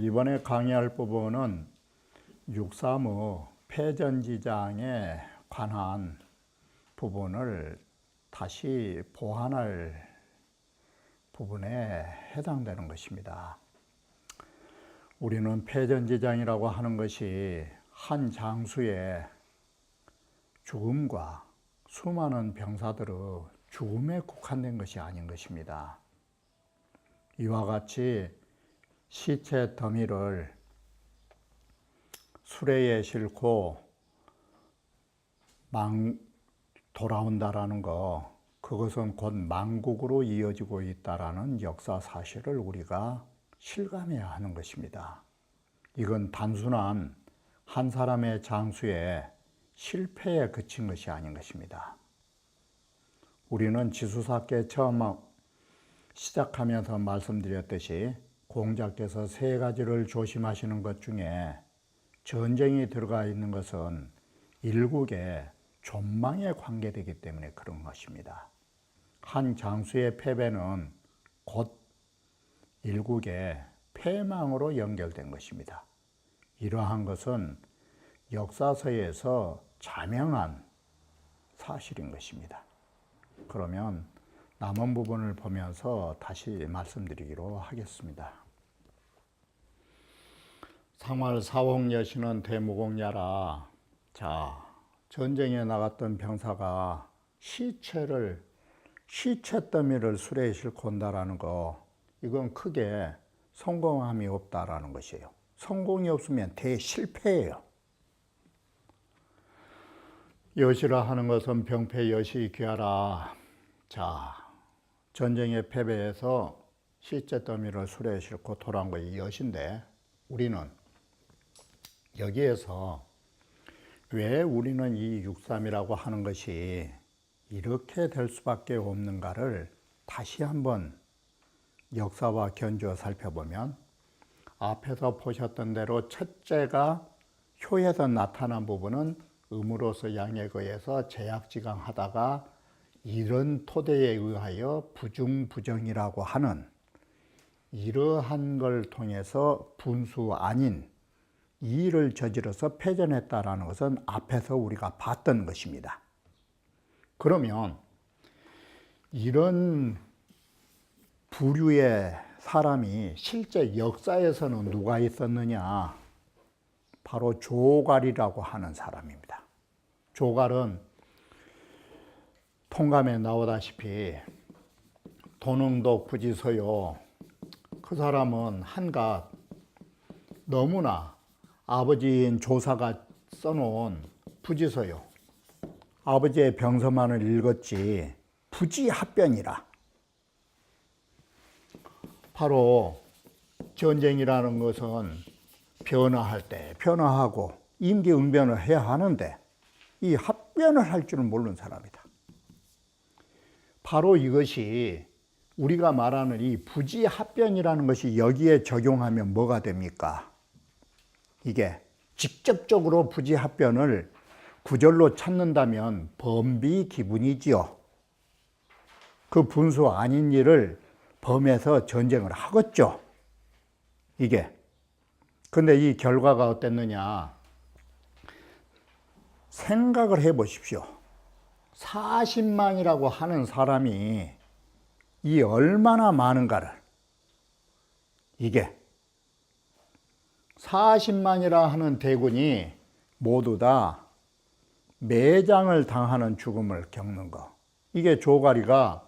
이번에 강의할 부분은 6.3의 폐전지장에 관한 부분을 다시 보완할 부분에 해당되는 것입니다. 우리는 폐전지장이라고 하는 것이 한 장수의 죽음과 수많은 병사들의 죽음에 국한된 것이 아닌 것입니다. 이와 같이 시체 더미를 수레에 싣고 돌아온다라는 거, 그것은 곧 망국으로 이어지고 있다라는 역사 사실을 우리가 실감해야 하는 것입니다. 이건 단순한 한 사람의 장수의 실패에 그친 것이 아닌 것입니다. 우리는 지수사께 처음 시작하면서 말씀드렸듯이 공자께서 세 가지를 조심하시는 것 중에 전쟁이 들어가 있는 것은 일국의 존망에 관계되기 때문에 그런 것입니다. 한 장수의 패배는 곧 일국의 패망으로 연결된 것입니다. 이러한 것은 역사서에서 자명한 사실인 것입니다. 그러면 남은 부분을 보면서 다시 말씀드리기로 하겠습니다. 상활 사홍 여신은 대무공야라. 자, 전쟁에 나갔던 병사가 시체 더미를 수레에 싣고 온다라는 거, 이건 크게 성공함이 없다라는 것이에요. 성공이 없으면 대실패예요. 여시라 하는 것은 병패 여시 귀하라. 자, 전쟁에 패배해서 시체 더미를 수레에 싣고 돌아온 것이 여신데, 우리는 여기에서 왜 우리는 이 6.3이라고 하는 것이 이렇게 될 수밖에 없는가를 다시 한번 역사와 견주어 살펴보면, 앞에서 보셨던 대로 첫째가 효에서 나타난 부분은 음으로서 양에 의해서 제약지강하다가 이런 토대에 의하여 부중부정이라고 하는 이러한 걸 통해서 분수 아닌 이 일을 저질러서 패전했다라는 것은 앞에서 우리가 봤던 것입니다. 그러면 이런 부류의 사람이 실제 역사에서는 누가 있었느냐? 바로 조갈이라고 하는 사람입니다. 조갈은 통감에 나오다시피 도능도 부지서요. 그 사람은 한갓 너무나 아버지인 조사가 써놓은 부지서요. 아버지의 병서만을 읽었지 부지합변이라. 바로 전쟁이라는 것은 변화할 때 변화하고 임기응변을 해야 하는데 이 합변을 할 줄은 모르는 사람이다. 바로 이것이 우리가 말하는 이 부지합변이라는 것이 여기에 적용하면 뭐가 됩니까? 이게 직접적으로 부지합변을 구절로 찾는다면 범비기분이지요. 그 분수 아닌 일을 범해서 전쟁을 하겠죠. 이게. 근데 이 결과가 어땠느냐? 생각을 해 보십시오. 40만이라고 하는 사람이 이 얼마나 많은가를. 이게 40만이라 하는 대군이 모두 다 매장을 당하는 죽음을 겪는 것. 이게 조가리가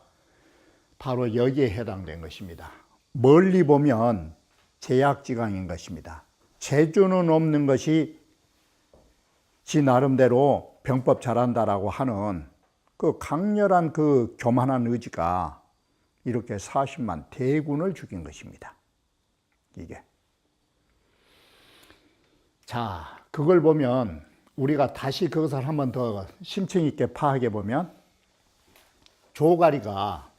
바로 여기에 해당된 것입니다. 멀리 보면 제약지강인 것입니다. 재주는 없는 것이 지 나름대로 병법 잘한다라고 하는 그 강렬한 그 교만한 의지가 이렇게 40만 대군을 죽인 것입니다. 이게. 자, 그걸 보면 우리가 다시 그것을 한 번 더 심층 있게 파악해 보면 조가리가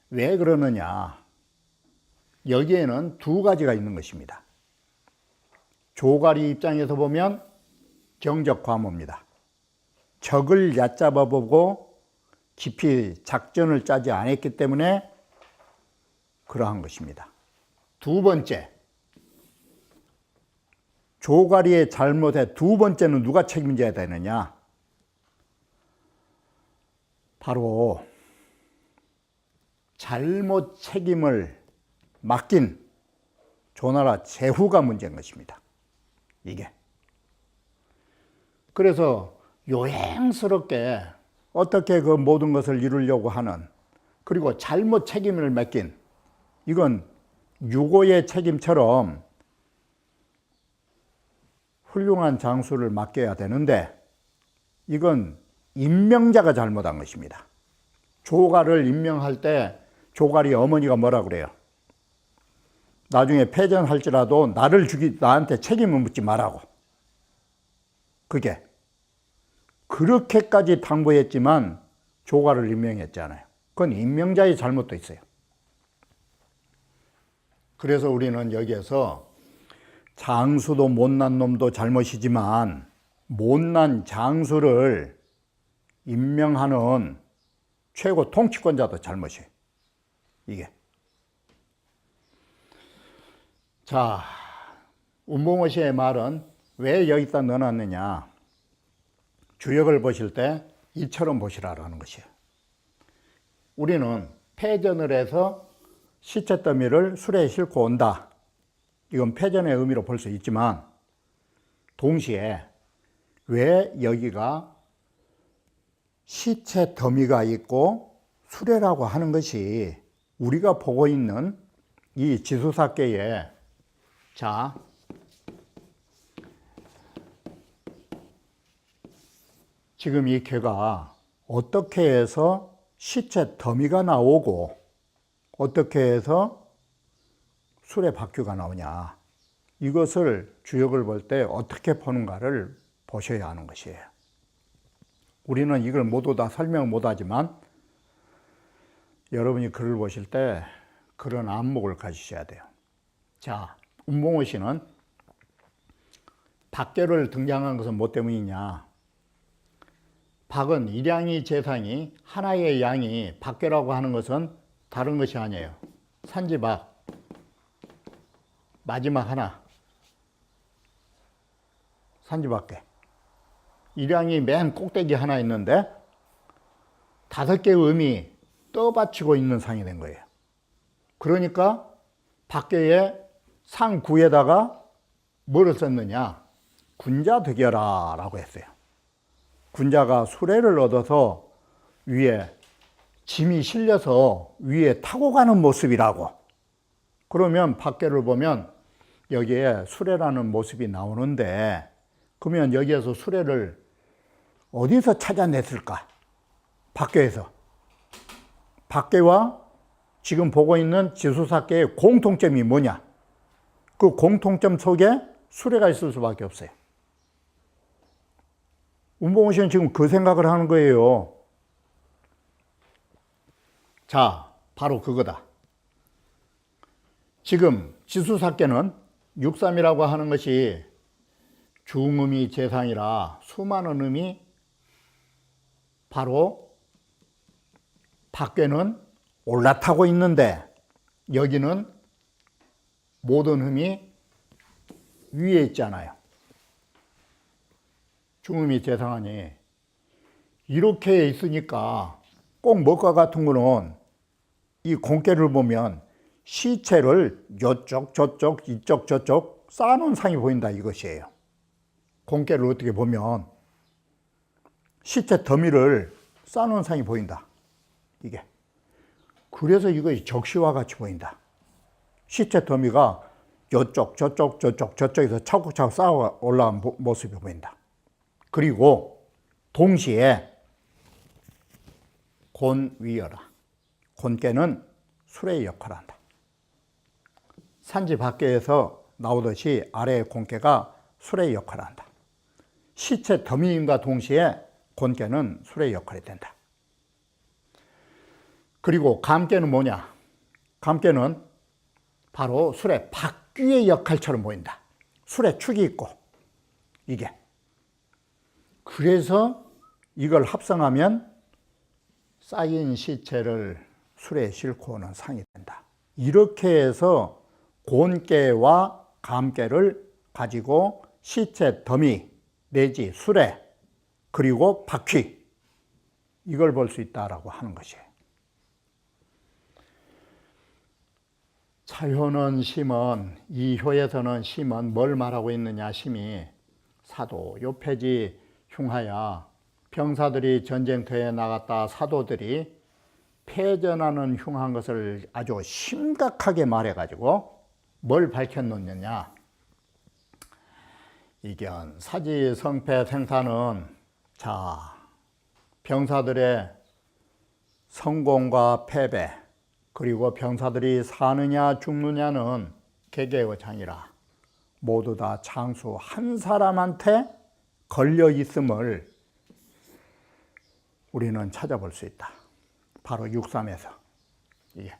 왜 그러느냐, 여기에는 두 가지가 있는 것입니다. 조가리 입장에서 보면 경적 과모입니다. 적을 얕잡아 보고 깊이 작전을 짜지 않았기 때문에 그러한 것입니다. 두 번째, 조가리의 잘못의 두 번째는 누가 책임져야 되느냐? 바로 잘못 책임을 맡긴 조나라 제후가 문제인 것입니다. 이게. 그래서 요행스럽게 어떻게 그 모든 것을 이루려고 하는, 그리고 잘못 책임을 맡긴, 이건 유고의 책임처럼 훌륭한 장수를 맡겨야 되는데 이건 임명자가 잘못한 것입니다. 조가를 임명할 때 조가리 어머니가 뭐라 그래요? 나중에 패전할지라도 나한테 책임을 묻지 말라고. 그게 그렇게까지 당부했지만 조가를 임명했잖아요. 그건 임명자의 잘못도 있어요. 그래서 우리는 여기에서 장수도 못난 놈도 잘못이지만 못난 장수를 임명하는 최고 통치권자도 잘못이에요. 이게. 자, 운봉호 씨의 말은 왜 여기다 넣어놨느냐. 주역을 보실 때 이처럼 보시라라는 것이에요. 우리는 패전을 해서 시체 더미를 수레에 싣고 온다. 이건 패전의 의미로 볼 수 있지만 동시에 왜 여기가 시체 더미가 있고 수레라고 하는 것이 우리가 보고 있는 이 지수사계에, 자, 지금 이 개가 어떻게 해서 시체 더미가 나오고 어떻게 해서 수레 바퀴가 나오냐, 이것을 주역을 볼 때 어떻게 보는가를 보셔야 하는 것이에요. 우리는 이걸 모두 다 설명을 못하지만 여러분이 글을 보실 때 그런 안목을 가지셔야 돼요. 자, 운봉호 씨는 박계를 등장한 것은 뭐 때문이냐. 박은 일양이 재상이 하나의 양이 박계라고 하는 것은 다른 것이 아니에요. 산지박 마지막 하나, 산지박계. 일양이 맨 꼭대기 하나 있는데 5개의 음이 떠받치고 있는 상이 된 거예요. 그러니까 박계의 상 9에다가 뭐를 썼느냐, 군자 득여라 라고 했어요. 군자가 수레를 얻어서 위에 짐이 실려서 위에 타고 가는 모습이라고. 그러면 박계를 보면 여기에 수레라는 모습이 나오는데, 그러면 여기에서 수레를 어디서 찾아냈을까? 박계에서. 박계와 지금 보고 있는 지수사계의 공통점이 뭐냐? 그 공통점 속에 수레가 있을 수밖에 없어요. 운봉호 씨는 지금 그 생각을 하는 거예요. 자, 바로 그거다. 지금 지수사계는 6.3이라고 하는 것이 중음이 재상이라 수많은 음이 바로 밖에는 올라타고 있는데 여기는 모든 음이 위에 있잖아요. 중음이 재상하니 이렇게 있으니까 꼭 뭐가 같은 거는 이 공계를 보면 시체를 이쪽 저쪽 이쪽 저쪽 쌓아놓은 상이 보인다 이것이에요. 공계를 어떻게 보면 시체 더미를 쌓아놓은 상이 보인다. 이게. 그래서 이것이 적시와 같이 보인다. 시체 더미가 이쪽 저쪽 저쪽 저쪽에서 차곡차곡 쌓아 올라간 모습이 보인다. 그리고 동시에 곤위여라. 곤께는 수레의 역할을 한다. 산지 밖에서 나오듯이 아래의 곤께가 수레의 역할을 한다. 시체 더미임과 동시에 곤깨는 술의 역할이 된다. 그리고 감깨는 뭐냐? 감깨는 바로 술의 박귀의 역할처럼 보인다. 술에 축이 있고 이게. 그래서 이걸 합성하면 쌓인 시체를 술에 싣고 오는 상이 된다. 이렇게 해서 곤깨와 감깨를 가지고 시체 더미 내지 수레 그리고 바퀴 이걸 볼 수 있다라고 하는 것이에요. 차효는 심은 이 효에서는 심은 뭘 말하고 있느냐? 심이 사도 요패지 흉하야 병사들이 전쟁터에 나갔다 사도들이 패전하는 흉한 것을 아주 심각하게 말해가지고 뭘 밝혀놓느냐? 이견 사지 성패 생사는 자 병사들의 성공과 패배 그리고 병사들이 사느냐 죽느냐는 개개의 장이라 모두 다 장수 한 사람한테 걸려 있음을 우리는 찾아볼 수 있다. 바로 6.3에서. 예.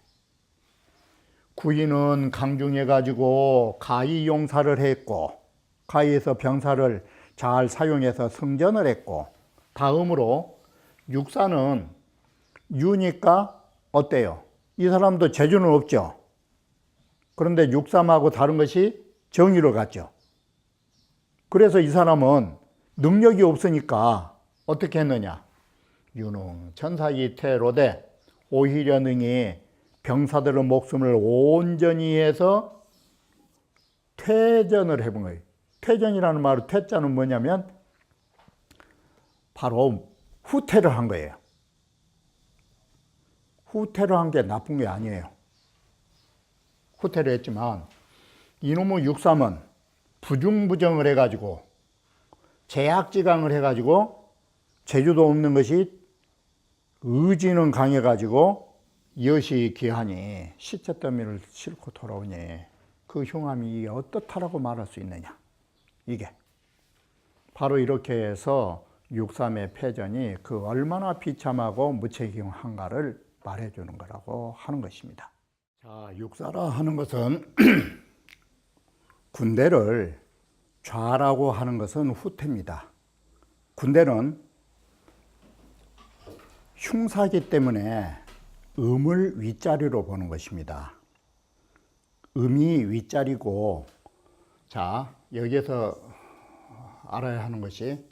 구인은 강중해 가지고 가히 용사를 했고 가히에서 병사를 잘 사용해서 승전을 했고 다음으로 육사는 유니까 어때요? 이 사람도 재주는 없죠. 그런데 6.3하고 다른 것이 정의로 갔죠. 그래서 이 사람은 능력이 없으니까 어떻게 했느냐? 유능 천사이 태로되 오히려 능히 병사들의 목숨을 온전히 해서 퇴전을 해본 거예요. 퇴전이라는 말의 퇴자는 뭐냐면 바로 후퇴를 한 거예요. 후퇴를 한 게 나쁜 게 아니에요. 후퇴를 했지만 이놈의 6.3은 부중부정을 해가지고 제약지강을 해가지고 재주도 없는 것이 의지는 강해가지고 여시 기하니 시체 더미를 싣고 돌아오니 그 흉함이 어떻다라고 말할 수 있느냐? 이게 바로 이렇게 해서 6.3의 패전이 그 얼마나 비참하고 무책임한가를 말해주는 거라고 하는 것입니다. 자, 육사라 하는 것은 군대를 좌라고 하는 것은 후퇴입니다. 군대는 흉사기 때문에 음을 윗자리로 보는 것입니다. 음이 윗자리고, 자, 여기에서 알아야 하는 것이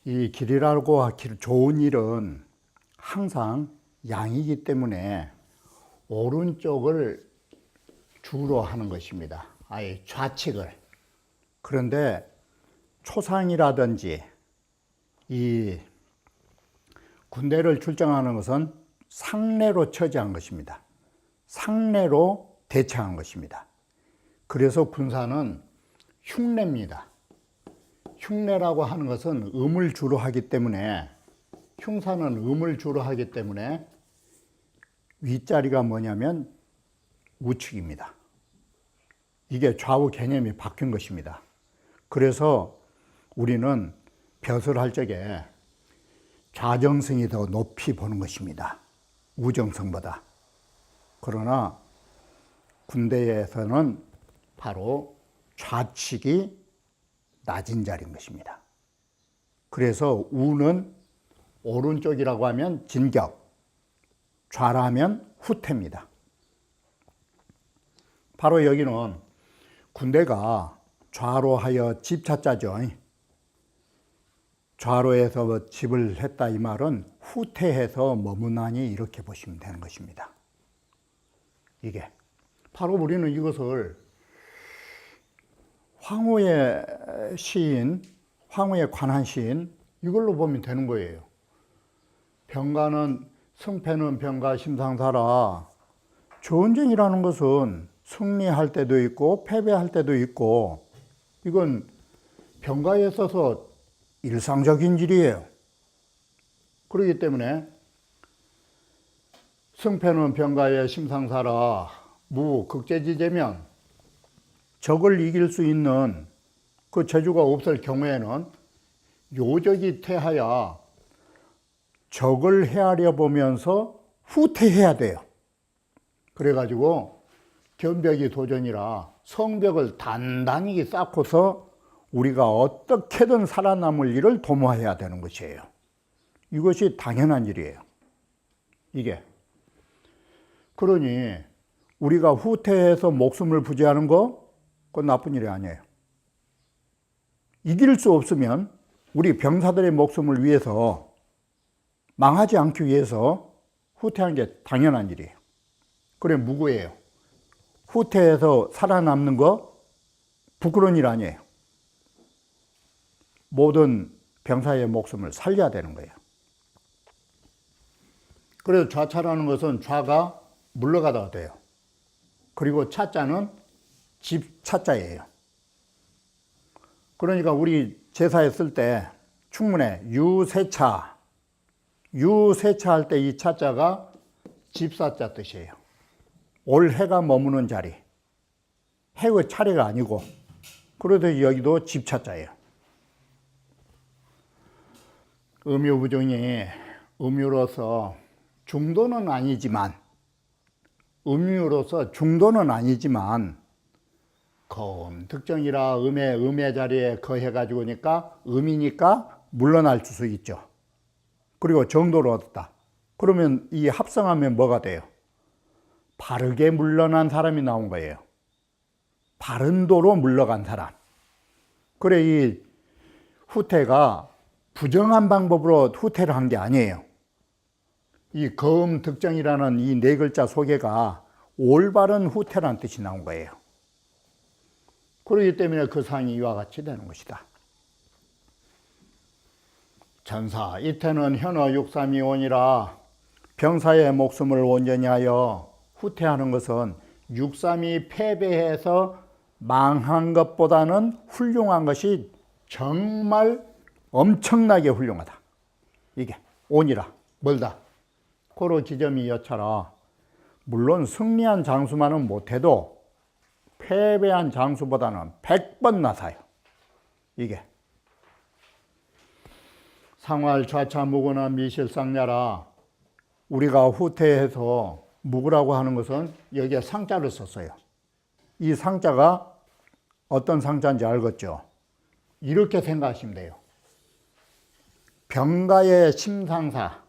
이 길이라고 좋은 일은 항상 양이기 때문에 오른쪽을 주로 하는 것입니다. 아예 좌측을. 그런데 초상이라든지 이 군대를 출정하는 것은 상례로 처지한 것입니다. 상례로 대처한 것입니다. 그래서 군사는 흉례입니다. 흉례라고 하는 것은 음을 주로 하기 때문에 흉사는 음을 주로 하기 때문에 윗자리가 뭐냐면 우측입니다. 이게 좌우 개념이 바뀐 것입니다. 그래서 우리는 벼슬 할 적에 좌정성이 더 높이 보는 것입니다. 우정성보다. 그러나 군대에서는 바로 좌측이 낮은 자리인 것입니다. 그래서 우는 오른쪽이라고 하면 진격, 좌라면 후퇴입니다. 바로 여기는 군대가 좌로 하여 집찾자죠. 좌로에서 집을 했다 이 말은 후퇴해서 머무나니 이렇게 보시면 되는 것입니다. 이게 바로 우리는 이것을 황후의 시인, 황후에 관한 시인 이걸로 보면 되는 거예요. 병가는 승패는 병가 심상사라. 전쟁이라는 것은 승리할 때도 있고 패배할 때도 있고 이건 병가에 있어서 일상적인 일이에요. 그렇기 때문에 승패는 병가의 심상사라. 무극제지제면 적을 이길 수 있는 그 재주가 없을 경우에는 요적이 퇴하여 적을 헤아려 보면서 후퇴해야 돼요. 그래가지고 견벽이 도전이라 성벽을 단단히 쌓고서 우리가 어떻게든 살아남을 일을 도모해야 되는 것이에요. 이것이 당연한 일이에요. 이게. 그러니 우리가 후퇴해서 목숨을 부지하는 거, 그건 나쁜 일이 아니에요. 이길 수 없으면 우리 병사들의 목숨을 위해서, 망하지 않기 위해서 후퇴하는 게 당연한 일이에요. 그래, 무고해요. 후퇴해서 살아남는 거 부끄러운 일 아니에요. 모든 병사의 목숨을 살려야 되는 거예요. 그래서 좌차라는 것은 좌가 물러가다가 돼요. 그리고 차자는 집 차자예요. 그러니까 우리 제사에 쓸 때 충문에 유세차, 유세차 할 때 이 차자가 집사자 뜻이에요. 올 해가 머무는 자리, 해의 차례가 아니고, 그래도 여기도 집차자예요. 음유부정이 음유로서 중도는 아니지만, 거음 특정이라 음의 자리에 거해가지고니까 음이니까 물러날 수 있죠. 그리고 정도를 얻었다. 그러면 이 합성하면 뭐가 돼요? 바르게 물러난 사람이 나온 거예요. 바른 도로 물러간 사람. 그래, 이 후퇴가 부정한 방법으로 후퇴를 한 게 아니에요. 이 거음 득정이라는 이 네 글자 소개가 올바른 후퇴라는 뜻이 나온 거예요. 그렇기 때문에 그 상이 이와 같이 되는 것이다. 전사 이태는 현어 육삼이온이라 병사의 목숨을 온전히 하여 후퇴하는 것은 육삼이 패배해서 망한 것보다는 훌륭한 것이 정말 엄청나게 훌륭하다. 이게 온이라 멀다. 고로 지점이 여차라. 물론 승리한 장수만은 못해도 패배한 장수보다는 100번 나사요. 이게 상활 좌차 무구나 미실상냐라. 우리가 후퇴해서 무구라고 하는 것은 여기에 상자를 썼어요. 이 상자가 어떤 상자인지 알겠죠? 이렇게 생각하시면 돼요. 병가의 심상사,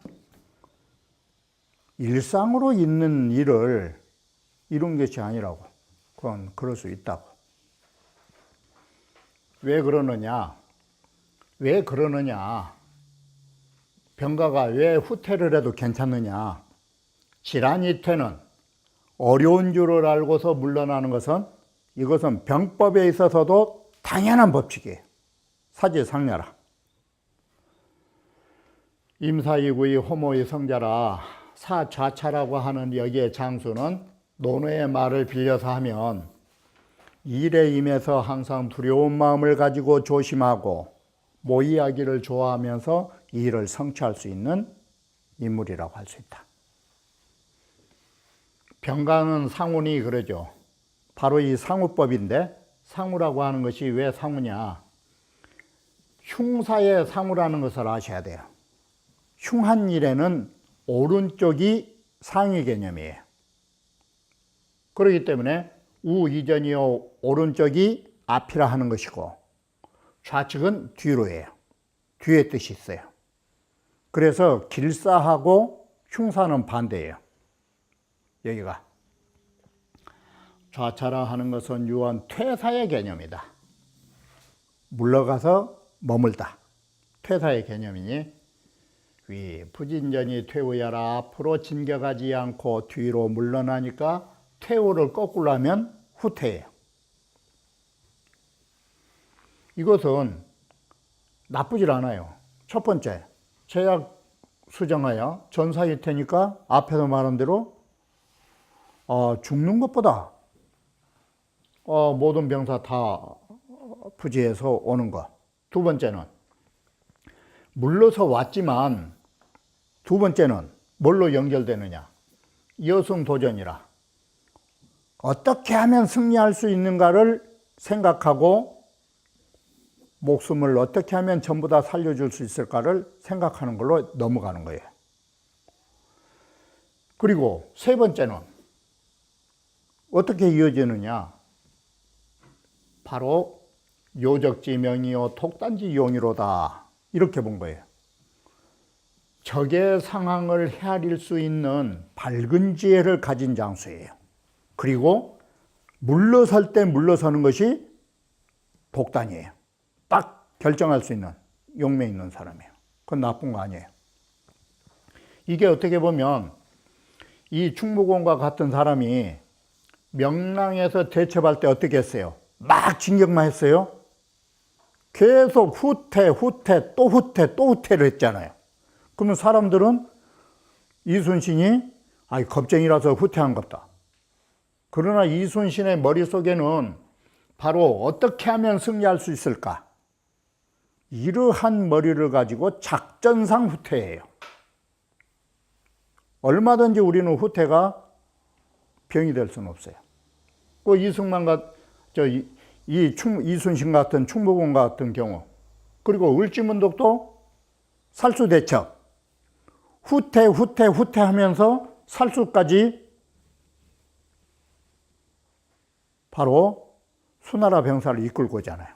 일상으로 있는 일을 이룬 것이 아니라고. 그건 그럴 수 있다고. 왜 그러느냐? 병가가 왜 후퇴를 해도 괜찮느냐? 질환이퇴는 어려운 줄을 알고서 물러나는 것은, 이것은 병법에 있어서도 당연한 법칙이에요. 사지상냐라. 임사이구이 호모의 성자라. 사좌차라고 하는 여기에 장수는 논어의 말을 빌려서 하면 일에 임해서 항상 두려운 마음을 가지고 조심하고 모의하기를 좋아하면서 일을 성취할 수 있는 인물이라고 할 수 있다. 병가는 상훈이 그러죠. 바로 이 상우법인데, 상우라고 하는 것이 왜 상우냐? 흉사의 상우라는 것을 아셔야 돼요. 흉한 일에는 오른쪽이 상위 개념이에요. 그렇기 때문에 우 이전이요 오른쪽이 앞이라 하는 것이고 좌측은 뒤로예요. 뒤에 뜻이 있어요. 그래서 길사하고 흉사는 반대예요. 여기가 좌차라 하는 것은 유언 퇴사의 개념이다. 물러가서 머물다. 퇴사의 개념이니 위 부진전이 퇴우야라. 앞으로 진격하지 않고 뒤로 물러나니까 퇴우를 거꾸로 하면 후퇴예요. 이것은 나쁘질 않아요. 첫 번째, 제약 수정하여 전사유퇴니까 앞에서 말한 대로 죽는 것보다 모든 병사 다 부지해서 오는 것. 두 번째는 물러서 왔지만, 두 번째는 뭘로 연결되느냐? 여승도전이라. 어떻게 하면 승리할 수 있는가를 생각하고 목숨을 어떻게 하면 전부 다 살려줄 수 있을까를 생각하는 걸로 넘어가는 거예요. 그리고 세 번째는 어떻게 이어지느냐? 바로 요적지명이요 톡단지 용이로다, 이렇게 본 거예요. 적의 상황을 헤아릴 수 있는 밝은 지혜를 가진 장수예요. 그리고 물러설 때 물러서는 것이 독단이에요. 딱 결정할 수 있는 용맹 있는 사람이에요. 그건 나쁜 거 아니에요. 이게 어떻게 보면 이 충무공과 같은 사람이 명랑에서 대첩할 때 어떻게 했어요? 막 진격만 했어요? 계속 후퇴, 후퇴, 또 후퇴, 또 후퇴를 했잖아요. 그러면 사람들은 이순신이 겁쟁이라서 후퇴한 것다. 그러나 이순신의 머릿속에는 바로 어떻게 하면 승리할 수 있을까? 이러한 머리를 가지고 작전상 후퇴해요. 얼마든지 우리는 후퇴가 병이 될 수는 없어요. 그 이순신 같은 충무공 같은 경우, 그리고 을지문덕도 살수대첩, 후퇴 하면서 살수까지 바로 수나라 병사를 이끌고 오잖아요.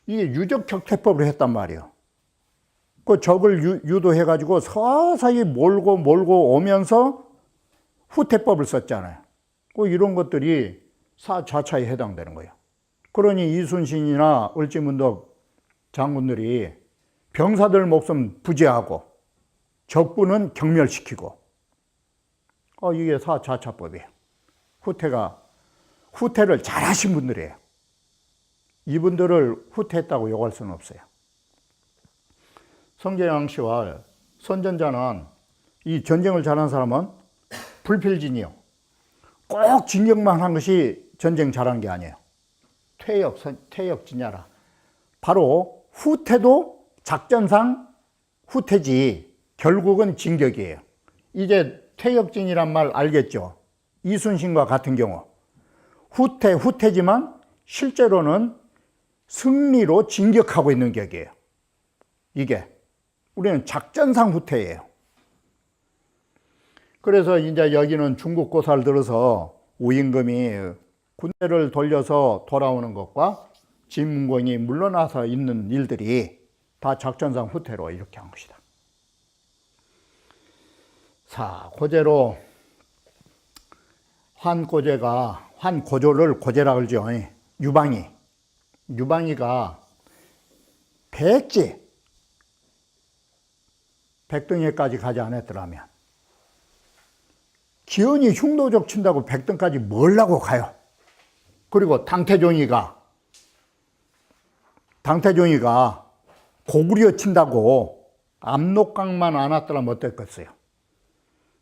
이게 유적격퇴법을 했단 말이에요. 그 적을 유도해가지고 서서히 몰고 오면서 후퇴법을 썼잖아요. 이런 것들이 사자차에 해당되는 거예요. 그러니 이순신이나 을지문덕 장군들이 병사들 목숨 부지하고 적군은 경멸시키고, 이게 사자차법이에요. 후퇴를 잘하신 분들이에요. 이분들을 후퇴했다고 욕할 수는 없어요. 성계영 씨와 선전자는, 이 전쟁을 잘하는 사람은 불필진이요. 꼭 진격만 한 것이 전쟁 잘한 게 아니에요. 퇴역진야라. 바로 후퇴도 작전상 후퇴지 결국은 진격이에요. 이제 퇴역진이란 말 알겠죠? 이순신과 같은 경우 후퇴지만 실제로는 승리로 진격하고 있는 격이에요. 이게 우리는 작전상 후퇴예요. 그래서 이제 여기는 중국 고사를 들어서 우임금이 군대를 돌려서 돌아오는 것과 진문공이 물러나서 있는 일들이 다 작전상 후퇴로 이렇게 한 것이다. 자, 고제로 환고조를 고제라 그러죠. 유방이가 백등에까지 가지 않았더라면, 기현이 흉노적 친다고 백등까지 뭘 하고 가요? 그리고 당태종이가 고구려 친다고 압록강만 안 왔더라면 어땠겠어요?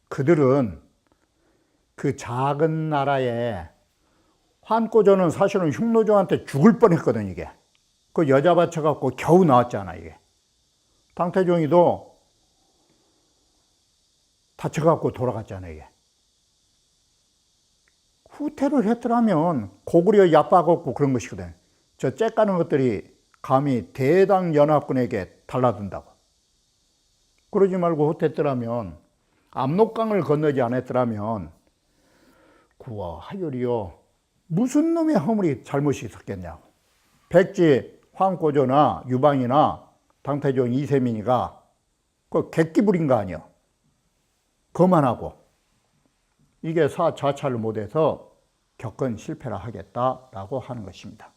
그들은 그 작은 나라에, 환고조는 사실은 흉노종한테 죽을 뻔했거든. 이게 그 여자 바쳐갖고 겨우 나왔잖아. 이게 당태종이도 다쳐갖고 돌아갔잖아요. 이게 후퇴를 했더라면 고구려 얕박았고 그런 것이거든. 저 째까는 것들이 감히 대당 연합군에게 달라든다고. 그러지 말고 후퇴했더라면, 압록강을 건너지 않았더라면 구와 하율이요, 무슨 놈의 허물이 잘못이 있었겠냐고. 백지 황고조나 유방이나 당태종 이세민이가 그 객기 부린 거 아니야. 그만하고 이게 사자차를 못해서 겪은 실패를 하겠다라고 하는 것입니다.